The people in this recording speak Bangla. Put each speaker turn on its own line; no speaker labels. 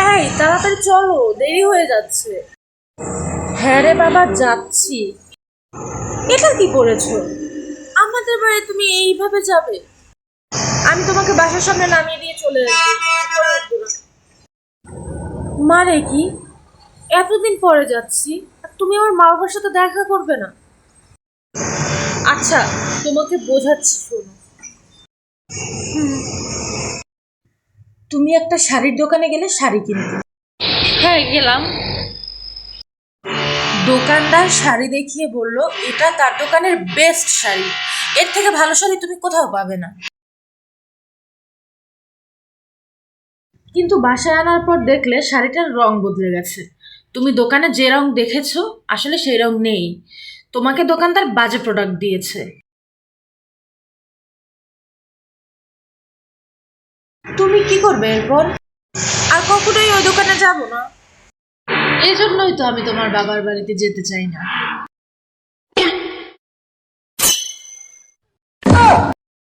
এই তাড়াতাড়ি চলো, দেরি হয়ে যাচ্ছে। হ্যাঁ রে বাবা, যাচ্ছি। এটা কি করেছো? আমাদের বাড়ি তুমি এইভাবে যাবে? আমি তোমাকে বাসার সামনে নামিয়ে দিয়ে চলে আসবো। মানে কি? এতদিন পরে যাচ্ছি আর তুমি আমার মা বাবার সাথে দেখা করবে না? আচ্ছা, তোমাকে বোঝাচ্ছি, শোনো। তুমি একটা শাড়ির দোকানে গেলে শাড়ি কিনতে। হ্যাঁ, গেলাম। দোকানদার শাড়ি দেখিয়ে বলল এটা তার দোকানের বেস্ট শাড়ি, এর থেকে ভালো শাড়ি তুমি কোথাও পাবে না। কিন্তু বাসায় আনার পর দেখলে শাড়িটার রং বদলে গেছে। তুমি দোকানে যে রং দেখেছো আসলে সেই রং নেই। তোমাকে দোকানদার বাজে প্রোডাক্ট দিয়েছে। তুমি কি করবে এরপর? আর কখনোই ওই দোকানে যাব না। এই জন্যই তো আমি তোমার বাবার বাড়িতে যেতে চাই না।